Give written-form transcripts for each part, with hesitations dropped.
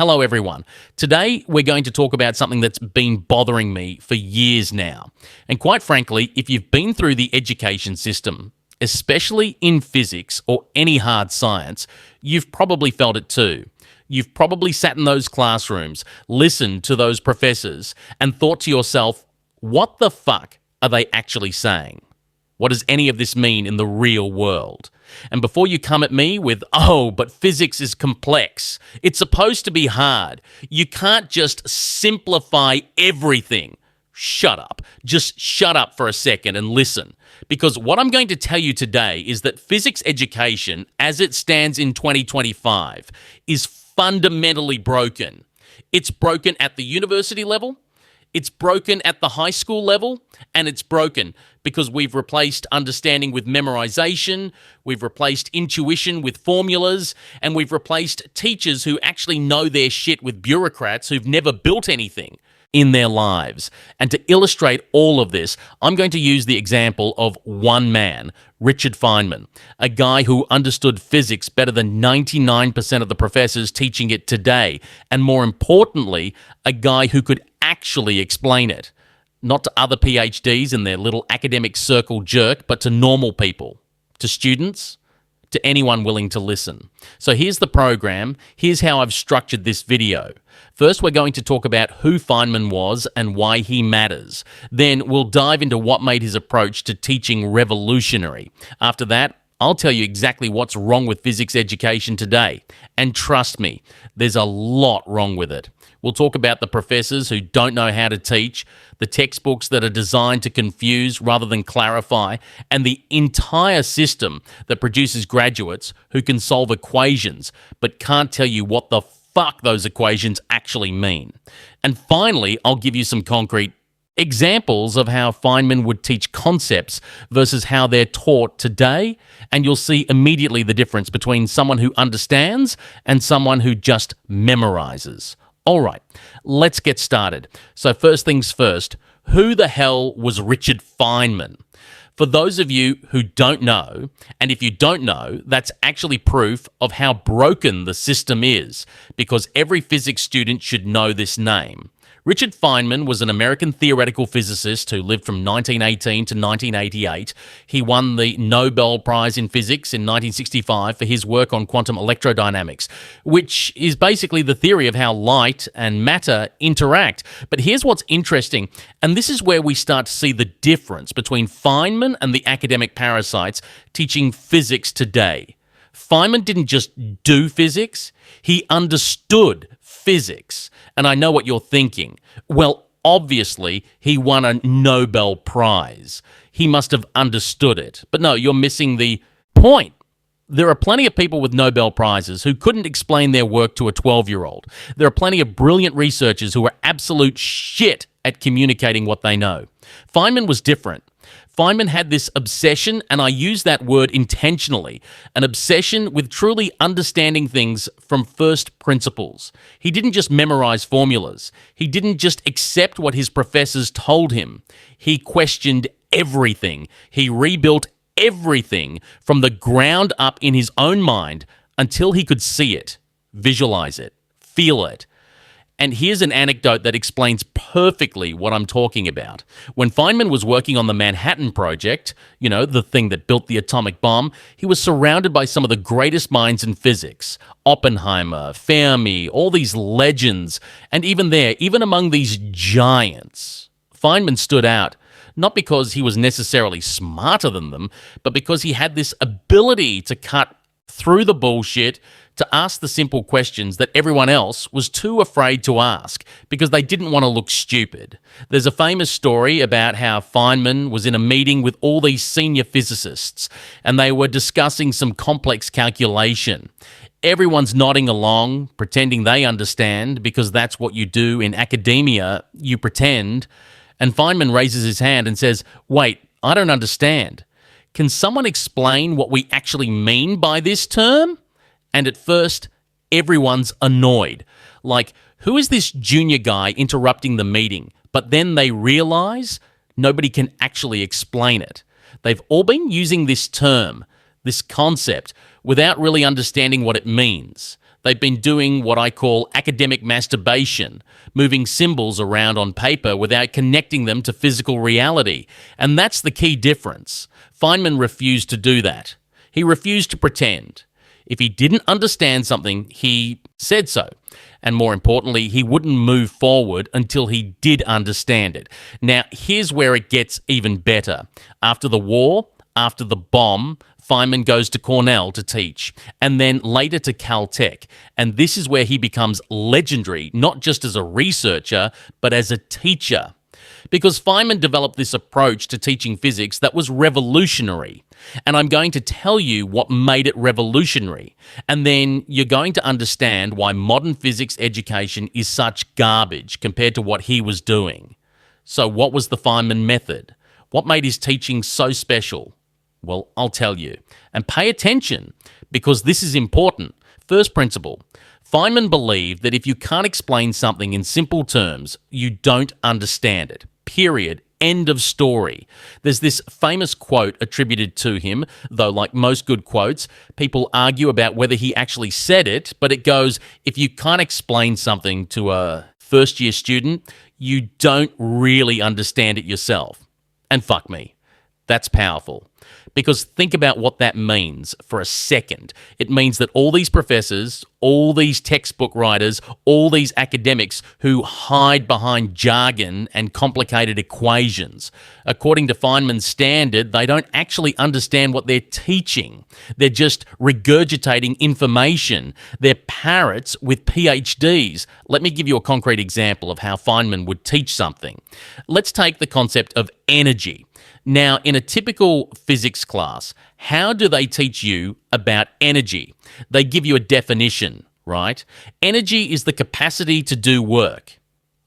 Hello, everyone. Today, we're going to talk about something that's been bothering me for years now. And quite frankly, if you've been through the education system, especially in physics or any hard science, you've probably felt it too. You've probably sat in those classrooms, listened to those professors, and thought to yourself, what the fuck are they actually saying? What does any of this mean in the real world? And before you come at me with, oh, but physics is complex, it's supposed to be hard, you can't just simplify everything. Shut up. Just shut up for a second and listen. Because what I'm going to tell you today is that physics education, as it stands in 2025, is fundamentally broken. It's broken at the university level, it's broken at the high school level, and it's broken because we've replaced understanding with memorization, we've replaced intuition with formulas, and we've replaced teachers who actually know their shit with bureaucrats who've never built anything in their lives. And to illustrate all of this, I'm going to use the example of one man, Richard Feynman, a guy who understood physics better than 99% of the professors teaching it today, and more importantly, a guy who could actually explain it. Not to other PhDs in their little academic circle jerk, but to normal people, to students, to anyone willing to listen. So here's the program. Here's how I've structured this video. First, we're going to talk about who Feynman was and why he matters. Then we'll dive into what made his approach to teaching revolutionary. After that, I'll tell you exactly what's wrong with physics education today. And trust me, there's a lot wrong with it. We'll talk about the professors who don't know how to teach, the textbooks that are designed to confuse rather than clarify, and the entire system that produces graduates who can solve equations but can't tell you what the fuck those equations actually mean. And finally, I'll give you some concrete examples of how Feynman would teach concepts versus how they're taught today, and you'll see immediately the difference between someone who understands and someone who just memorizes. All right, let's get started. So first things first, who the hell was Richard Feynman? For those of you who don't know, and if you don't know, that's actually proof of how broken the system is, because every physics student should know this name. Richard Feynman was an American theoretical physicist who lived from 1918 to 1988. He won the Nobel Prize in Physics in 1965 for his work on quantum electrodynamics, which is basically the theory of how light and matter interact. But here's what's interesting, and this is where we start to see the difference between Feynman and the academic parasites teaching physics today. Feynman didn't just do physics, he understood physics. And I know what you're thinking. Well, obviously, he won a Nobel Prize. He must have understood it. But no, you're missing the point. There are plenty of people with Nobel Prizes who couldn't explain their work to a 12-year-old. There are plenty of brilliant researchers who are absolute shit at communicating what they know. Feynman was different. Feynman had this obsession, and I use that word intentionally, an obsession with truly understanding things from first principles. He didn't just memorize formulas. He didn't just accept what his professors told him. He questioned everything. He rebuilt everything from the ground up in his own mind until he could see it, visualize it, feel it. And here's an anecdote that explains perfectly what I'm talking about. When Feynman was working on the Manhattan Project, you know, the thing that built the atomic bomb, he was surrounded by some of the greatest minds in physics. Oppenheimer, Fermi, all these legends. And even among these giants, Feynman stood out, not because he was necessarily smarter than them, but because he had this ability to cut through the bullshit, to ask the simple questions that everyone else was too afraid to ask because they didn't want to look stupid. There's a famous story about how Feynman was in a meeting with all these senior physicists and they were discussing some complex calculation. Everyone's nodding along, pretending they understand because that's what you do in academia, you pretend. And Feynman raises his hand and says, "Wait, I don't understand. Can someone explain what we actually mean by this term?" And at first, everyone's annoyed. Like, who is this junior guy interrupting the meeting? But then they realize nobody can actually explain it. They've all been using this term, this concept, without really understanding what it means. They've been doing what I call academic masturbation, moving symbols around on paper without connecting them to physical reality. And that's the key difference. Feynman refused to do that. He refused to pretend. If he didn't understand something, he said so. And more importantly, he wouldn't move forward until he did understand it. Now, here's where it gets even better. After the war, after the bomb, Feynman goes to Cornell to teach, and then later to Caltech. And this is where he becomes legendary, not just as a researcher, but as a teacher. Because Feynman developed this approach to teaching physics that was revolutionary. And I'm going to tell you what made it revolutionary. And then you're going to understand why modern physics education is such garbage compared to what he was doing. So what was the Feynman method? What made his teaching so special? Well, I'll tell you. And pay attention, because this is important. First principle. Feynman believed that if you can't explain something in simple terms, you don't understand it. Period. End of story. There's this famous quote attributed to him, though like most good quotes, people argue about whether he actually said it, but it goes, if you can't explain something to a first-year student, you don't really understand it yourself. And fuck me. That's powerful. Because think about what that means for a second. It means that all these professors, all these textbook writers, all these academics who hide behind jargon and complicated equations, according to Feynman's standard, they don't actually understand what they're teaching. They're just regurgitating information. They're parrots with PhDs. Let me give you a concrete example of how Feynman would teach something. Let's take the concept of energy. Now, in a typical physics class, how do they teach you about energy? They give you a definition, right? Energy is the capacity to do work.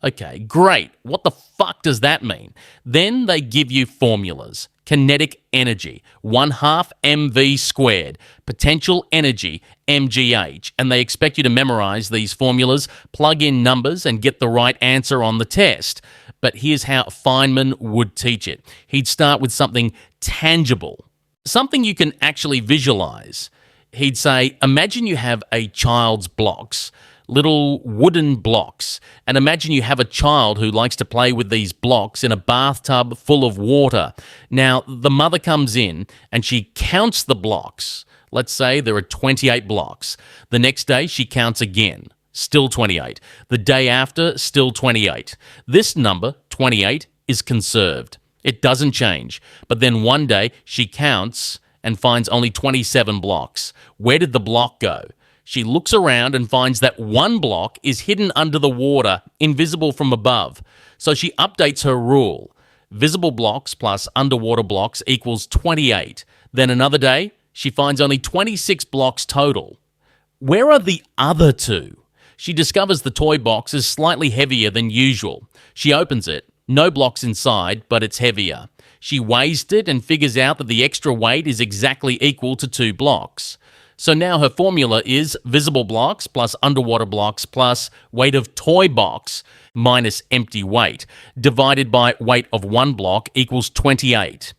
Okay, great. What the fuck does that mean? Then they give you formulas. Kinetic energy, 1/2 mv squared. Potential energy, mgh. And they expect you to memorize these formulas, plug in numbers, and get the right answer on the test. But here's how Feynman would teach it. He'd start with something tangible, something you can actually visualize. He'd say, imagine you have a child's blocks, little wooden blocks, and imagine you have a child who likes to play with these blocks in a bathtub full of water. Now, the mother comes in and she counts the blocks. Let's say there are 28 blocks. The next day, she counts again. Still 28. The day after, still 28. This number, 28, is conserved. It doesn't change. But then one day, she counts and finds only 27 blocks. Where did the block go? She looks around and finds that one block is hidden under the water, invisible from above. So she updates her rule. Visible blocks plus underwater blocks equals 28. Then another day, she finds only 26 blocks total. Where are the other two? She discovers the toy box is slightly heavier than usual. She opens it. No blocks inside, but it's heavier. She weighs it and figures out that the extra weight is exactly equal to 2 blocks. So now her formula is visible blocks plus underwater blocks plus weight of toy box minus empty weight, divided by weight of one block equals 28.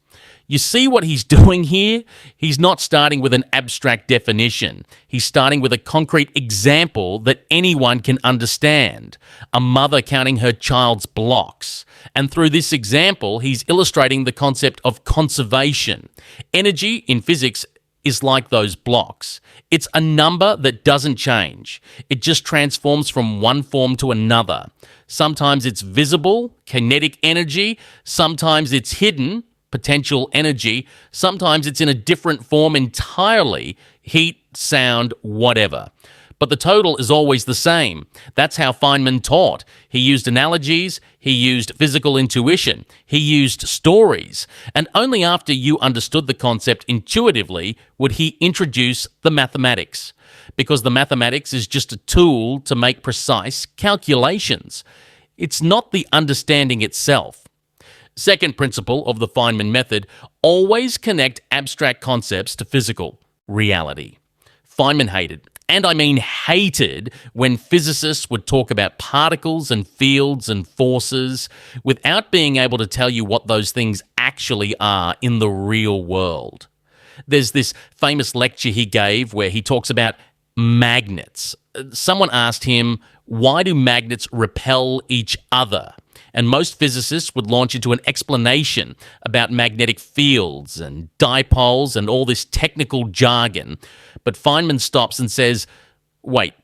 You see what he's doing here? He's not starting with an abstract definition. He's starting with a concrete example that anyone can understand. A mother counting her child's blocks. And through this example, he's illustrating the concept of conservation. Energy in physics is like those blocks. It's a number that doesn't change. It just transforms from one form to another. Sometimes it's visible, kinetic energy. Sometimes it's hidden, potential energy. Sometimes it's in a different form entirely, heat, sound, whatever. But the total is always the same. That's how Feynman taught. He used analogies, he used physical intuition, he used stories, and only after you understood the concept intuitively would he introduce the mathematics. Because the mathematics is just a tool to make precise calculations. It's not the understanding itself. Second principle of the Feynman method, always connect abstract concepts to physical reality. Feynman hated, and I mean hated, when physicists would talk about particles and fields and forces without being able to tell you what those things actually are in the real world. There's this famous lecture he gave where he talks about magnets. Someone asked him, why do magnets repel each other? And most physicists would launch into an explanation about magnetic fields and dipoles and all this technical jargon. But Feynman stops and says, wait,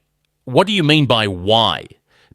what do you mean by why?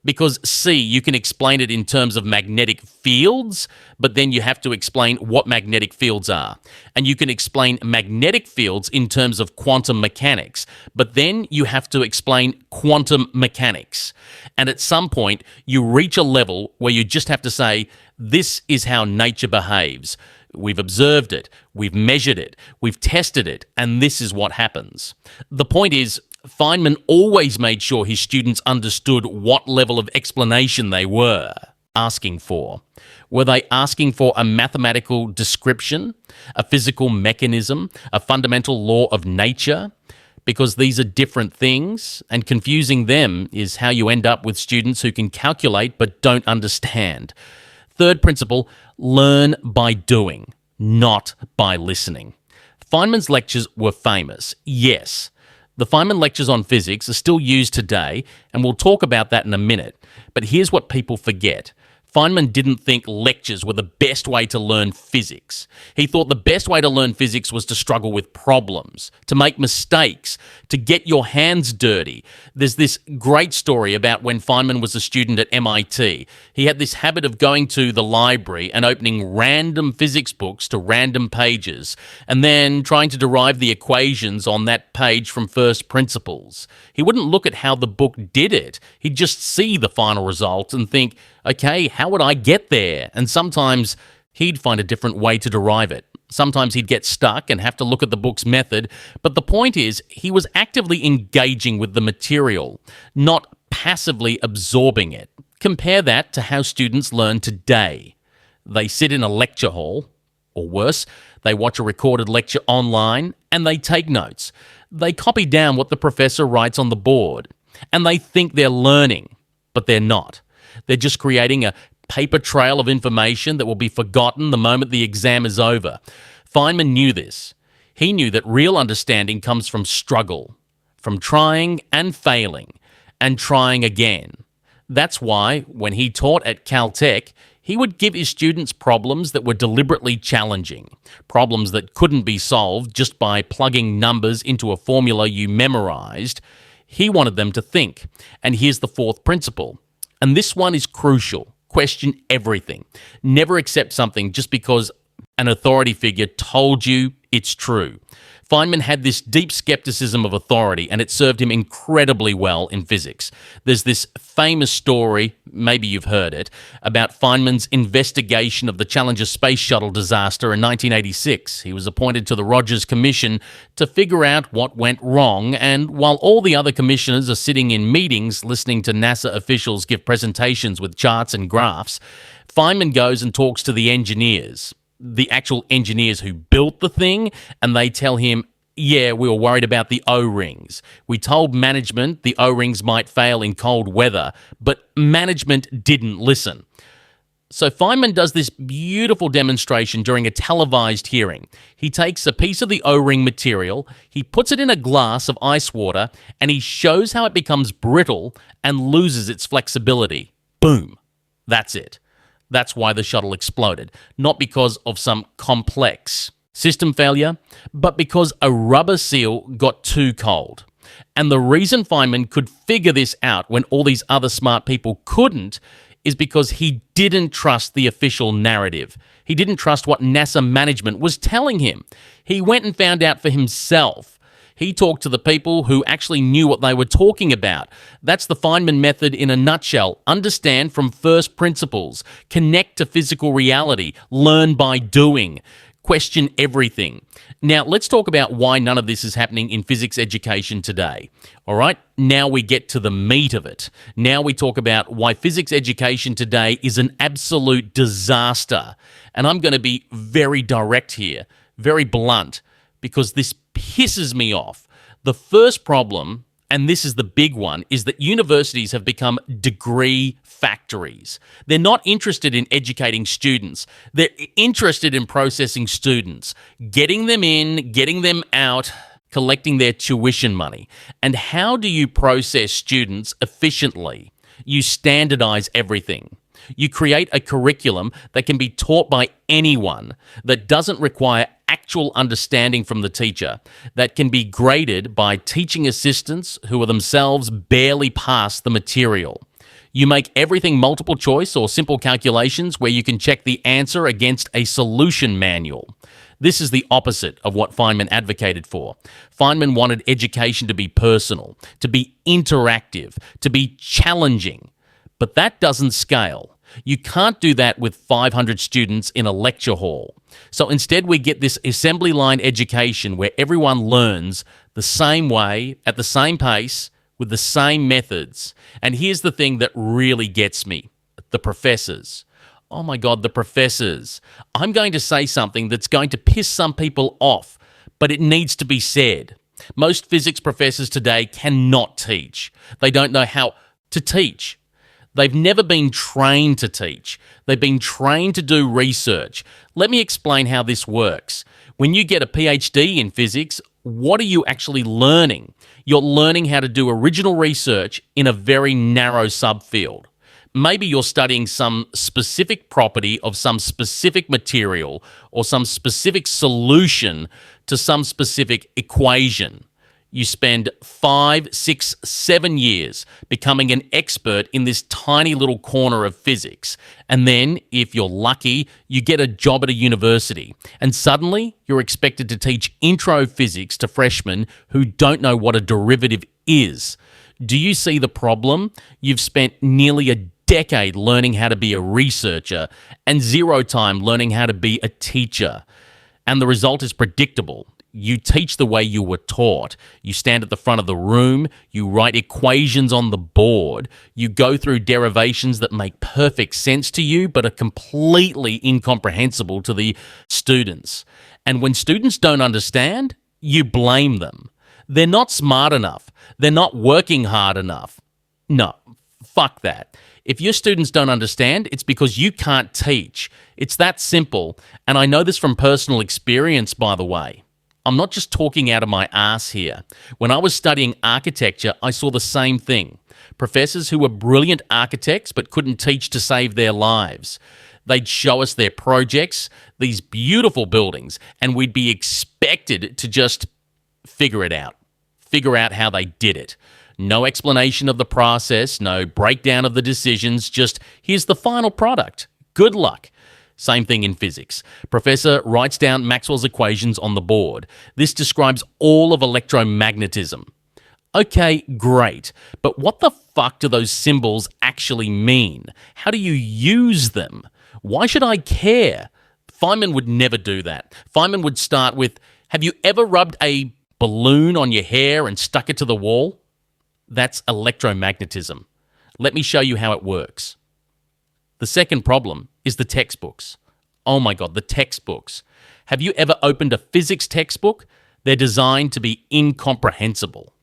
Because see, you can explain it in terms of magnetic fields, but then you have to explain what magnetic fields are. And you can explain magnetic fields in terms of quantum mechanics, but then you have to explain quantum mechanics. And at some point, you reach a level where you just have to say, this is how nature behaves. We've observed it, we've measured it, we've tested it, and this is what happens. The point is, Feynman always made sure his students understood what level of explanation they were asking for. Were they asking for a mathematical description, a physical mechanism, a fundamental law of nature? Because these are different things, and confusing them is how you end up with students who can calculate but don't understand. Third principle, learn by doing, not by listening. Feynman's lectures were famous, yes. The Feynman lectures on physics are still used today, and we'll talk about that in a minute. But here's what people forget. Feynman didn't think lectures were the best way to learn physics. He thought the best way to learn physics was to struggle with problems, to make mistakes, to get your hands dirty. There's this great story about when Feynman was a student at MIT. He had this habit of going to the library and opening random physics books to random pages, and then trying to derive the equations on that page from first principles. He wouldn't look at how the book did it. He'd just see the final result and think, okay, how would I get there? And sometimes he'd find a different way to derive it. Sometimes he'd get stuck and have to look at the book's method. But the point is, he was actively engaging with the material, not passively absorbing it. Compare that to how students learn today. They sit in a lecture hall, or worse, they watch a recorded lecture online and they take notes. They copy down what the professor writes on the board, and they think they're learning, but they're not. They're just creating a paper trail of information that will be forgotten the moment the exam is over. Feynman knew this. He knew that real understanding comes from struggle, from trying and failing, and trying again. That's why, when he taught at Caltech, he would give his students problems that were deliberately challenging, problems that couldn't be solved just by plugging numbers into a formula you memorized. He wanted them to think. And here's the fourth principle. And this one is crucial. Question everything. Never accept something just because an authority figure told you it's true. Feynman had this deep skepticism of authority, and it served him incredibly well in physics. There's this famous story, maybe you've heard it, about Feynman's investigation of the Challenger space shuttle disaster in 1986. He was appointed to the Rogers Commission to figure out what went wrong, and while all the other commissioners are sitting in meetings listening to NASA officials give presentations with charts and graphs, Feynman goes and talks to the engineers, the actual engineers who built the thing, and they tell him, yeah, we were worried about the O-rings. We told management the O-rings might fail in cold weather, but management didn't listen. So Feynman does this beautiful demonstration during a televised hearing. He takes a piece of the O-ring material, he puts it in a glass of ice water, and he shows how it becomes brittle and loses its flexibility. Boom. That's it. That's why the shuttle exploded. Not because of some complex system failure, but because a rubber seal got too cold. And the reason Feynman could figure this out when all these other smart people couldn't is because he didn't trust the official narrative. He didn't trust what NASA management was telling him. He went and found out for himself. He talked to the people who actually knew what they were talking about. That's the Feynman method in a nutshell. Understand from first principles. Connect to physical reality. Learn by doing. Question everything. Now, let's talk about why none of this is happening in physics education today. All right, now we get to the meat of it. Now we talk about why physics education today is an absolute disaster. And I'm going to be very direct here, very blunt, because this pisses me off. The first problem, and this is the big one, is that universities have become degree factories. They're not interested in educating students. They're interested in processing students, getting them in, getting them out. collecting their tuition money. And how do you process students efficiently? You standardize everything. You create a curriculum that can be taught by anyone, that doesn't require actual understanding from the teacher, that can be graded by teaching assistants who are themselves barely past the material. You make everything multiple choice or simple calculations where you can check the answer against a solution manual. This is the opposite of what Feynman advocated for. Feynman wanted education to be personal, to be interactive, to be challenging. But that doesn't scale. You can't do that with 500 students in a lecture hall. So instead we get this assembly line education where everyone learns the same way, at the same pace, with the same methods. And here's the thing that really gets me. The professors. Oh my God, the professors. I'm going to say something that's going to piss some people off, but it needs to be said. Most physics professors today cannot teach. They don't know how to teach. They've never been trained to teach. They've been trained to do research. Let me explain how this works. When you get a PhD in physics, what are you actually learning? You're learning how to do original research in a very narrow subfield. Maybe you're studying some specific property of some specific material or some specific solution to some specific equation. You spend 5, 6, 7 years becoming an expert in this tiny little corner of physics. And then, if you're lucky, you get a job at a university. And suddenly, you're expected to teach intro physics to freshmen who don't know what a derivative is. Do you see the problem? You've spent nearly a decade learning how to be a researcher and 0 time learning how to be a teacher. And the result is predictable. You teach the way you were taught. You stand at the front of the room. You write equations on the board. You go through derivations that make perfect sense to you but are completely incomprehensible to the students. And when students don't understand, you blame them. They're not smart enough. They're not working hard enough. No, fuck that. If your students don't understand, it's because you can't teach. It's that simple. And I know this from personal experience, by the way. I'm not just talking out of my ass here. When I was studying architecture, I saw the same thing. Professors who were brilliant architects but couldn't teach to save their lives. They'd show us their projects, these beautiful buildings, and we'd be expected to just figure it out. Figure out how they did it. No explanation of the process, no breakdown of the decisions, just here's the final product. Good luck. Same thing in physics. Professor writes down Maxwell's equations on the board. This describes all of electromagnetism. Okay, great. But what the fuck do those symbols actually mean? How do you use them? Why should I care? Feynman would never do that. Feynman would start with, have you ever rubbed a balloon on your hair and stuck it to the wall? That's electromagnetism. Let me show you how it works. The second problem is the textbooks. Oh my God, the textbooks. Have you ever opened a physics textbook? They're designed to be incomprehensible.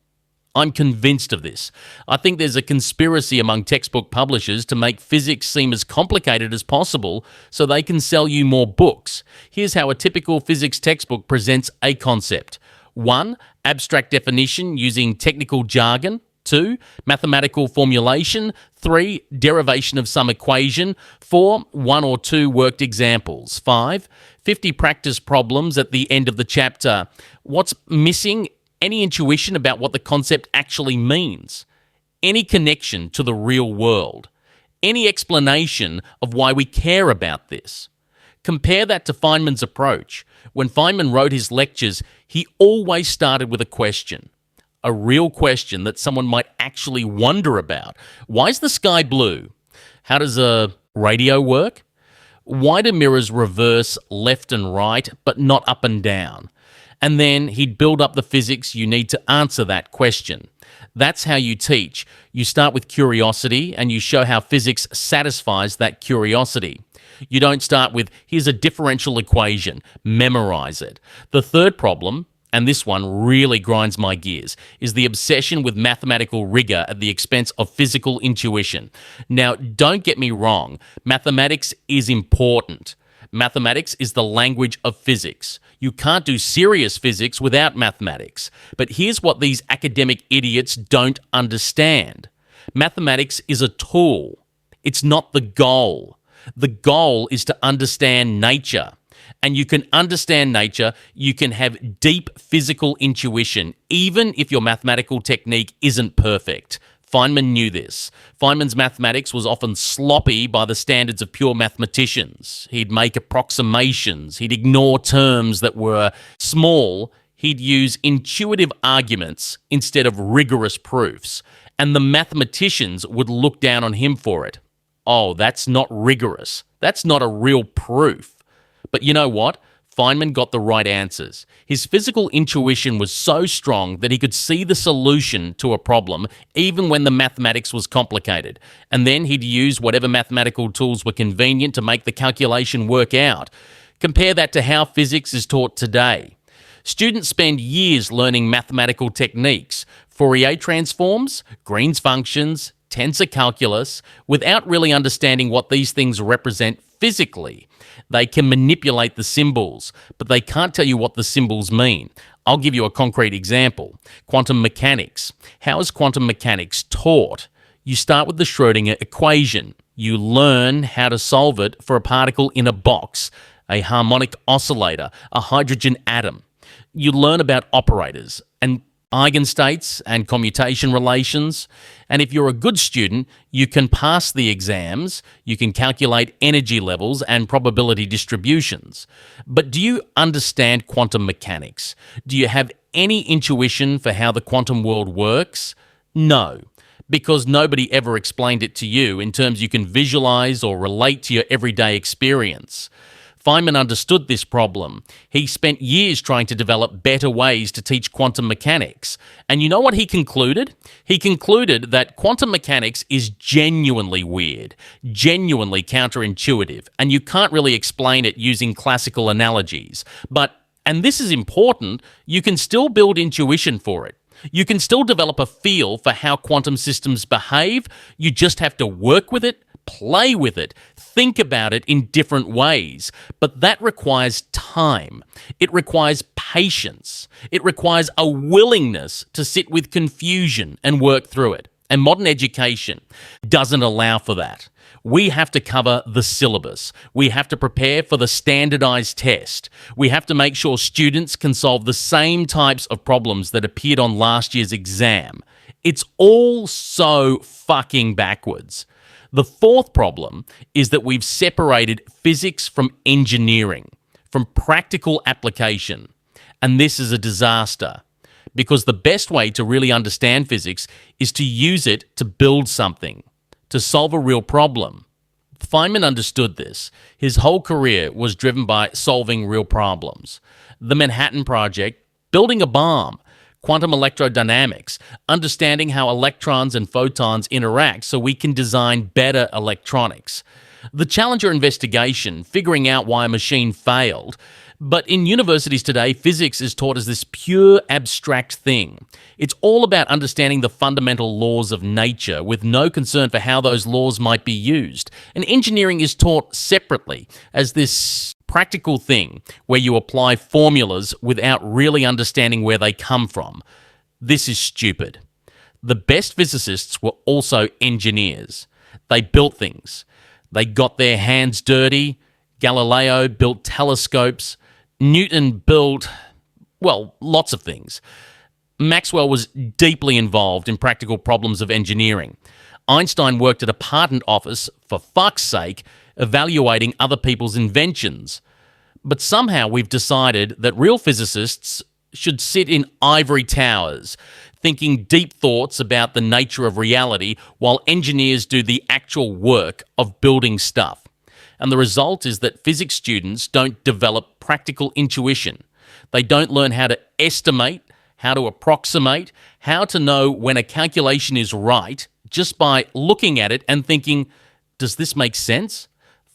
I'm convinced of this. I think there's a conspiracy among textbook publishers to make physics seem as complicated as possible so they can sell you more books. Here's how a typical physics textbook presents a concept. 1. Abstract definition using technical jargon. 2. Mathematical formulation. 3. Derivation of some equation. 4. 1 or 2 worked examples. 5. 50 practice problems at the end of the chapter. What's missing? Any intuition about what the concept actually means? Any connection to the real world? Any explanation of why we care about this? Compare that to Feynman's approach. When Feynman wrote his lectures, he always started with a question. A real question that someone might actually wonder about. Why is the sky blue? How does a radio work? Why do mirrors reverse left and right, but not up and down? And then he'd build up the physics you need to answer that question. That's how you teach. You start with curiosity and you show how physics satisfies that curiosity. You don't start with, here's a differential equation, memorize it. The third problem, and this one really grinds my gears, is the obsession with mathematical rigor at the expense of physical intuition. Now, don't get me wrong, mathematics is important. Mathematics is the language of physics. You can't do serious physics without mathematics. But here's what these academic idiots don't understand. Mathematics is a tool. It's not the goal. The goal is to understand nature. And you can understand nature, you can have deep physical intuition, even if your mathematical technique isn't perfect. Feynman knew this. Feynman's mathematics was often sloppy by the standards of pure mathematicians. He'd make approximations, he'd ignore terms that were small, he'd use intuitive arguments instead of rigorous proofs. And the mathematicians would look down on him for it. Oh, that's not rigorous. That's not a real proof. But you know what? Feynman got the right answers. His physical intuition was so strong that he could see the solution to a problem even when the mathematics was complicated. And then he'd use whatever mathematical tools were convenient to make the calculation work out. Compare that to how physics is taught today. Students spend years learning mathematical techniques, Fourier transforms, Green's functions, tensor calculus, without really understanding what these things represent physically. They can manipulate the symbols, but they can't tell you what the symbols mean. I'll give you a concrete example. Quantum mechanics. How is quantum mechanics taught? You start with the Schrödinger equation. You learn how to solve it for a particle in a box, a harmonic oscillator, a hydrogen atom. You learn about operators and eigenstates and commutation relations. And if you're a good student, you can pass the exams, you can calculate energy levels and probability distributions. But do you understand quantum mechanics? Do you have any intuition for how the quantum world works? No, because nobody ever explained it to you in terms you can visualize or relate to your everyday experience. Feynman understood this problem. He spent years trying to develop better ways to teach quantum mechanics. And you know what he concluded? He concluded that quantum mechanics is genuinely weird, genuinely counterintuitive, and you can't really explain it using classical analogies. But, and this is important, you can still build intuition for it. You can still develop a feel for how quantum systems behave. You just have to work with it, play with it, think about it in different ways. But that requires time. It requires patience. It requires a willingness to sit with confusion and work through it. And modern education doesn't allow for that. We have to cover the syllabus. We have to prepare for the standardized test. We have to make sure students can solve the same types of problems that appeared on last year's exam. It's all so fucking backwards. The fourth problem is that we've separated physics from engineering, from practical application. And this is a disaster, because the best way to really understand physics is to use it to build something, to solve a real problem. Feynman understood this. His whole career was driven by solving real problems. The Manhattan Project, building a bomb, quantum electrodynamics, understanding how electrons and photons interact so we can design better electronics. The Challenger investigation, figuring out why a machine failed. But in universities today, physics is taught as this pure abstract thing. It's all about understanding the fundamental laws of nature with no concern for how those laws might be used. And engineering is taught separately as this practical thing where you apply formulas without really understanding where they come from. This is stupid. The best physicists were also engineers. They built things. They got their hands dirty. Galileo built telescopes. Newton built, well, lots of things. Maxwell was deeply involved in practical problems of engineering. Einstein worked at a patent office, for fuck's sake, evaluating other people's inventions. But somehow we've decided that real physicists should sit in ivory towers, thinking deep thoughts about the nature of reality, while engineers do the actual work of building stuff. And the result is that physics students don't develop practical intuition. They don't learn how to estimate, how to approximate, how to know when a calculation is right just by looking at it and thinking, does this make sense?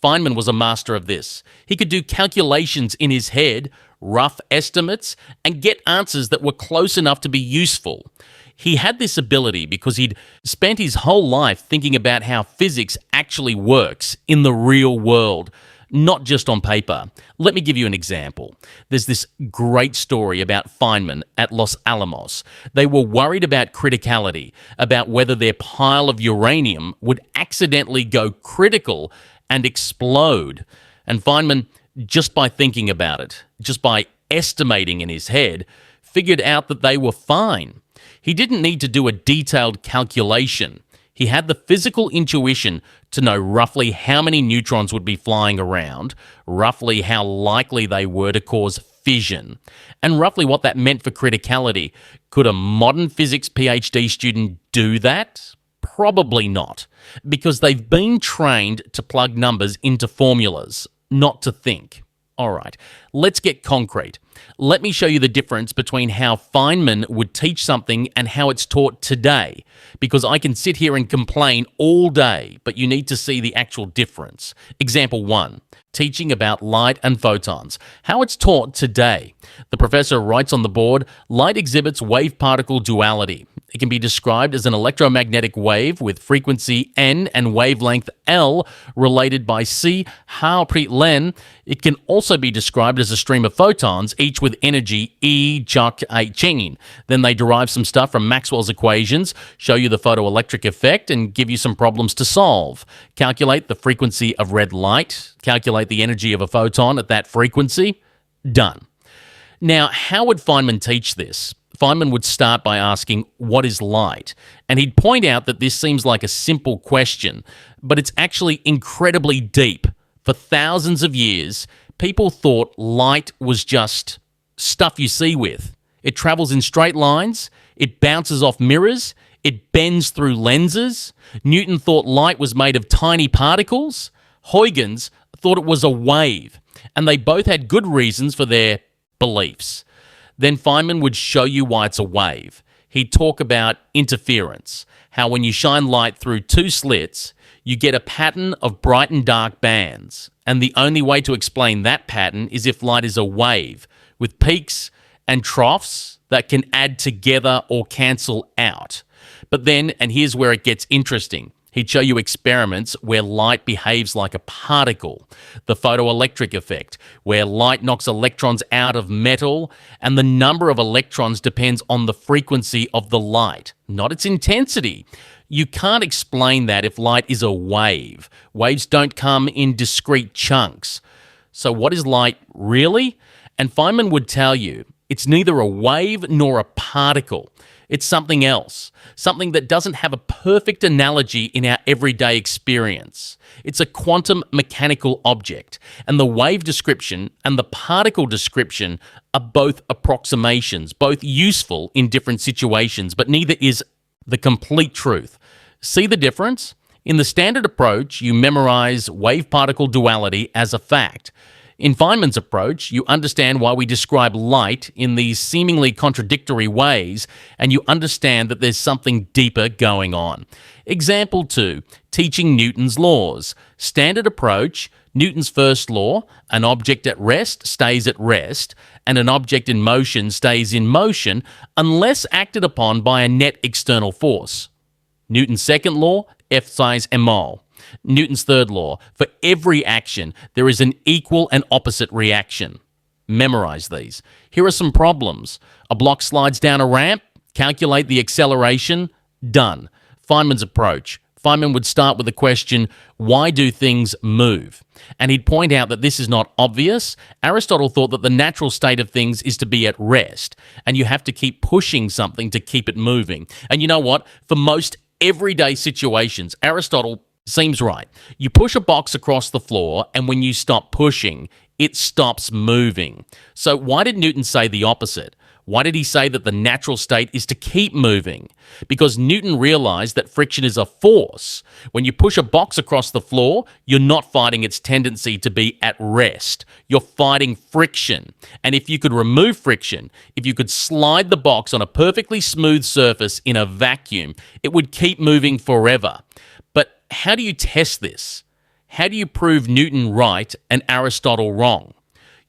Feynman was a master of this. He could do calculations in his head, rough estimates, and get answers that were close enough to be useful. He had this ability because he'd spent his whole life thinking about how physics actually works in the real world, not just on paper. Let me give you an example. There's this great story about Feynman at Los Alamos. They were worried about criticality, about whether their pile of uranium would accidentally go critical and explode. And Feynman, just by thinking about it, just by estimating in his head, figured out that they were fine. He didn't need to do a detailed calculation. He had the physical intuition to know roughly how many neutrons would be flying around, roughly how likely they were to cause fission, and roughly what that meant for criticality. Could a modern physics PhD student do that? Probably not, because they've been trained to plug numbers into formulas, not to think. All right, let's get concrete. Let me show you the difference between how Feynman would teach something and how it's taught today, because I can sit here and complain all day, but you need to see the actual difference. Example 1, teaching about light and photons, how it's taught today. The professor writes on the board, light exhibits wave-particle duality. It can be described as an electromagnetic wave with frequency n and wavelength L related by C Hao-Pri Len. It can also be described as a stream of photons, each with energy E Juk A Ching. Then they derive some stuff from Maxwell's equations, show you the photoelectric effect, and give you some problems to solve. Calculate the frequency of red light, calculate the energy of a photon at that frequency. Done. Now, how would Feynman teach this? Feynman would start by asking, what is light? And he'd point out that this seems like a simple question, but it's actually incredibly deep. For thousands of years, people thought light was just stuff you see with. It travels in straight lines, it bounces off mirrors, it bends through lenses. Newton thought light was made of tiny particles. Huygens thought it was a wave, and they both had good reasons for their beliefs. Then Feynman would show you why it's a wave. He'd talk about interference, how when you shine light through two slits, you get a pattern of bright and dark bands. And the only way to explain that pattern is if light is a wave, with peaks and troughs that can add together or cancel out. But then, and here's where it gets interesting, he'd show you experiments where light behaves like a particle, the photoelectric effect, where light knocks electrons out of metal, and the number of electrons depends on the frequency of the light, not its intensity. You can't explain that if light is a wave. Waves don't come in discrete chunks. So what is light really? And Feynman would tell you, it's neither a wave nor a particle. It's something else, something that doesn't have a perfect analogy in our everyday experience. It's a quantum mechanical object, and the wave description and the particle description are both approximations, both useful in different situations, but neither is the complete truth. See the difference? In the standard approach, you memorize wave-particle duality as a fact. In Feynman's approach, you understand why we describe light in these seemingly contradictory ways, and you understand that there's something deeper going on. Example 2, teaching Newton's laws. Standard approach, Newton's first law, an object at rest stays at rest, and an object in motion stays in motion unless acted upon by a net external force. Newton's second law, F size mol. Newton's third law, for every action, there is an equal and opposite reaction. Memorize these. Here are some problems. A block slides down a ramp, calculate the acceleration, done. Feynman's approach. Feynman would start with the question, why do things move? And he'd point out that this is not obvious. Aristotle thought that the natural state of things is to be at rest, and you have to keep pushing something to keep it moving. And you know what? For most everyday situations, Aristotle seems right. You push a box across the floor, and when you stop pushing, it stops moving. So why did Newton say the opposite? Why did he say that the natural state is to keep moving? Because Newton realized that friction is a force. When you push a box across the floor, you're not fighting its tendency to be at rest. You're fighting friction. And if you could remove friction, if you could slide the box on a perfectly smooth surface in a vacuum, it would keep moving forever. But how do you test this? How do you prove Newton right and Aristotle wrong?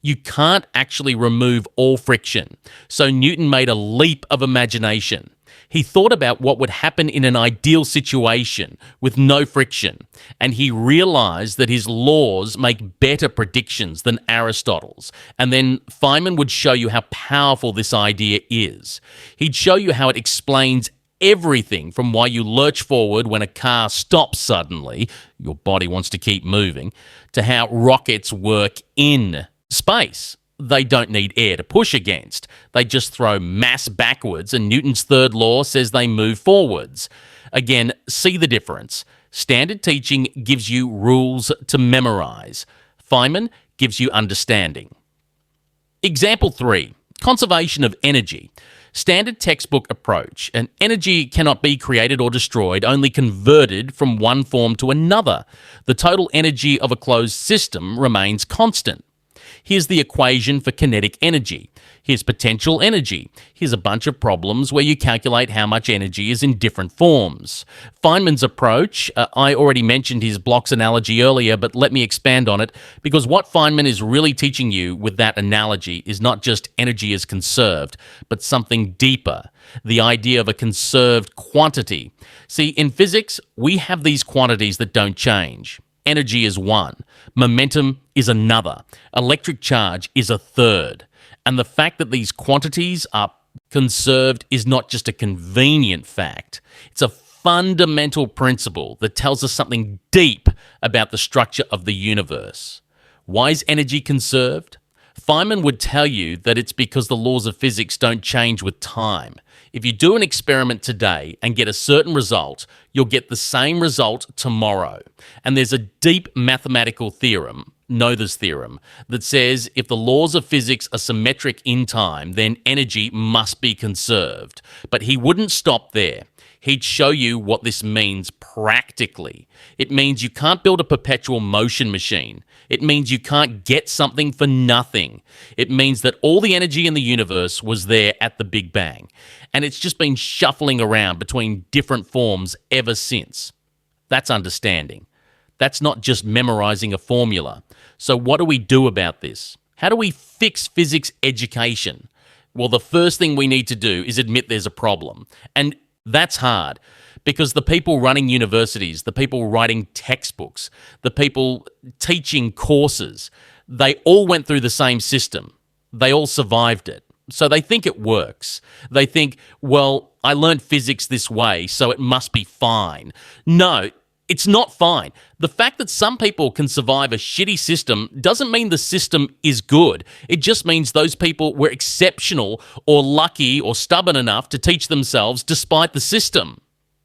You can't actually remove all friction. So Newton made a leap of imagination. He thought about what would happen in an ideal situation with no friction, and he realized that his laws make better predictions than Aristotle's. And then Feynman would show you how powerful this idea is. He'd show you how it explains everything from why you lurch forward when a car stops suddenly, your body wants to keep moving, to how rockets work in space. They don't need air to push against. They just throw mass backwards, and Newton's third law says they move forwards. Again, see the difference. Standard teaching gives you rules to memorize. Feynman gives you understanding. Example 3, conservation of energy. Standard textbook approach. And energy cannot be created or destroyed, only converted from one form to another. The total energy of a closed system remains constant. Here's the equation for kinetic energy. Here's potential energy. Here's a bunch of problems where you calculate how much energy is in different forms. Feynman's approach, I already mentioned his blocks analogy earlier, but let me expand on it, because what Feynman is really teaching you with that analogy is not just energy is conserved, but something deeper, the idea of a conserved quantity. See, in physics, we have these quantities that don't change. Energy is one. Momentum is another. Electric charge is a third. And the fact that these quantities are conserved is not just a convenient fact. It's a fundamental principle that tells us something deep about the structure of the universe. Why is energy conserved? Feynman would tell you that it's because the laws of physics don't change with time. If you do an experiment today and get a certain result, you'll get the same result tomorrow. And there's a deep mathematical theorem, Noether's theorem, that says if the laws of physics are symmetric in time, then energy must be conserved. But he wouldn't stop there. He'd show you what this means practically. It means you can't build a perpetual motion machine. It means you can't get something for nothing. It means that all the energy in the universe was there at the Big Bang, and it's just been shuffling around between different forms ever since. That's understanding. That's not just memorizing a formula. So what do we do about this? How do we fix physics education? Well, the first thing we need to do is admit there's a problem. And that's hard, because the people running universities, the people writing textbooks, the people teaching courses, they all went through the same system. They all survived it. So they think it works. They think, well, I learned physics this way, so it must be fine. No, it's not fine. The fact that some people can survive a shitty system doesn't mean the system is good. It just means those people were exceptional or lucky or stubborn enough to teach themselves despite the system.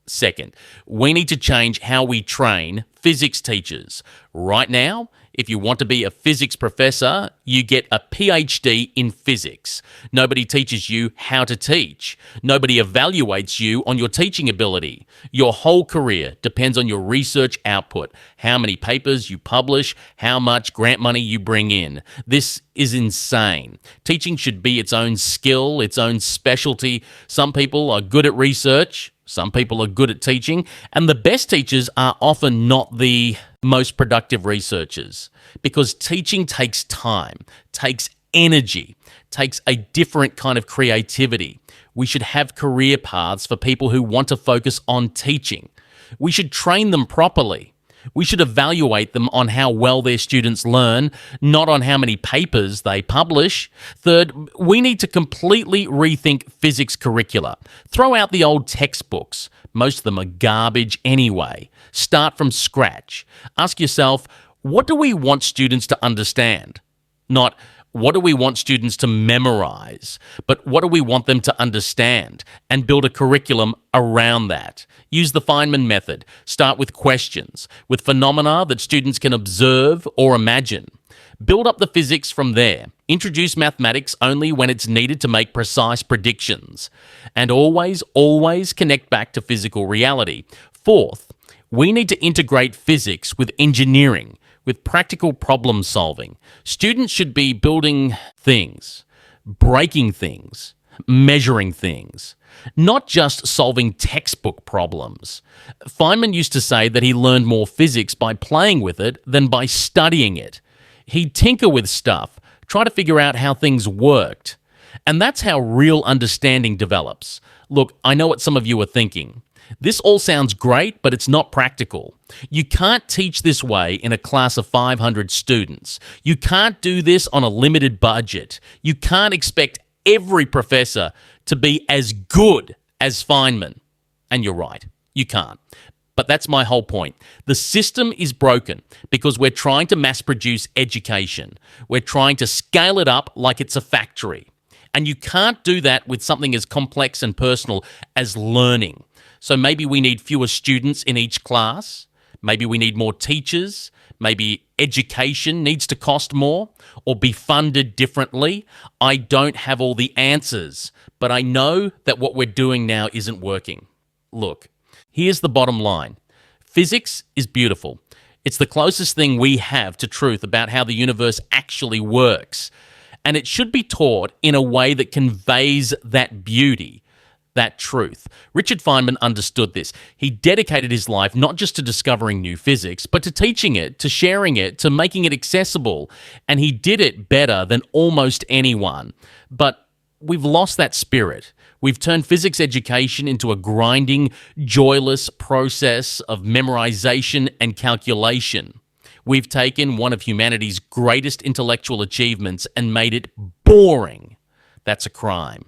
Second, we need to change how we train physics teachers. Right now, if you want to be a physics professor, you get a PhD in physics. Nobody teaches you how to teach. Nobody evaluates you on your teaching ability. Your whole career depends on your research output, how many papers you publish, how much grant money you bring in. This is insane. Teaching should be its own skill, its own specialty. Some people are good at research. Some people are good at teaching, and the best teachers are often not the most productive researchers, because teaching takes time, takes energy, takes a different kind of creativity. We should have career paths for people who want to focus on teaching. We should train them properly. We should evaluate them on how well their students learn, not on how many papers they publish. Third, we need to completely rethink physics curricula. Throw out the old textbooks. Most of them are garbage anyway. Start from scratch. Ask yourself, what do we want students to understand? Not, what do we want students to memorize? But what do we want them to understand? And build a curriculum around that. Use the Feynman method. Start with questions, with phenomena that students can observe or imagine. Build up the physics from there. Introduce mathematics only when it's needed to make precise predictions. And always connect back to physical reality. Fourth, we need to integrate physics with engineering, with practical problem solving. Students should be building things, breaking things, measuring things, not just solving textbook problems. Feynman used to say that he learned more physics by playing with it than by studying it. He'd tinker with stuff, try to figure out how things worked. And that's how real understanding develops. Look, I know what some of you are thinking. This all sounds great, but it's not practical. You can't teach this way in a class of 500 students. You can't do this on a limited budget. You can't expect every professor to be as good as Feynman. And you're right, you can't. But that's my whole point. The system is broken because we're trying to mass produce education. We're trying to scale it up like it's a factory. And you can't do that with something as complex and personal as learning. So maybe we need fewer students in each class. Maybe we need more teachers. Maybe education needs to cost more or be funded differently. I don't have all the answers, but I know that what we're doing now isn't working. Look, here's the bottom line. Physics is beautiful. It's the closest thing we have to truth about how the universe actually works. And it should be taught in a way that conveys that beauty, that truth. Richard Feynman understood this. He dedicated his life not just to discovering new physics, but to teaching it, to sharing it, to making it accessible. And he did it better than almost anyone. But we've lost that spirit. We've turned physics education into a grinding, joyless process of memorization and calculation. We've taken one of humanity's greatest intellectual achievements and made it boring. That's a crime.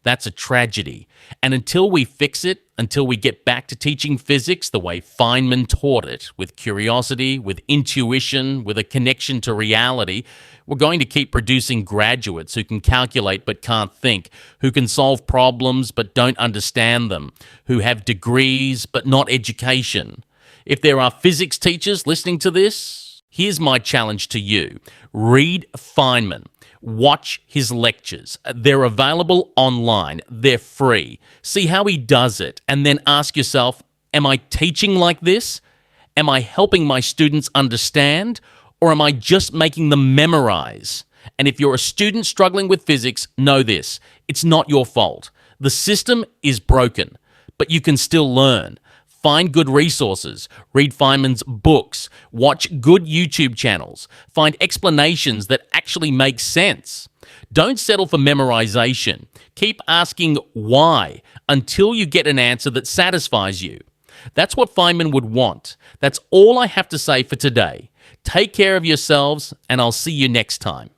That's a tragedy. And until we fix it, until we get back to teaching physics the way Feynman taught it, with curiosity, with intuition, with a connection to reality, we're going to keep producing graduates who can calculate but can't think, who can solve problems but don't understand them, who have degrees but not education. If there are physics teachers listening to this, here's my challenge to you. Read Feynman. Watch his lectures. They're available online. They're free. See how he does it, and then ask yourself, am I teaching like this? Am I helping my students understand? Or am I just making them memorize? And if you're a student struggling with physics, know this. It's not your fault. The system is broken, but you can still learn. Find good resources, read Feynman's books, watch good YouTube channels, find explanations that actually make sense. Don't settle for memorization. Keep asking why until you get an answer that satisfies you. That's what Feynman would want. That's all I have to say for today. Take care of yourselves, and I'll see you next time.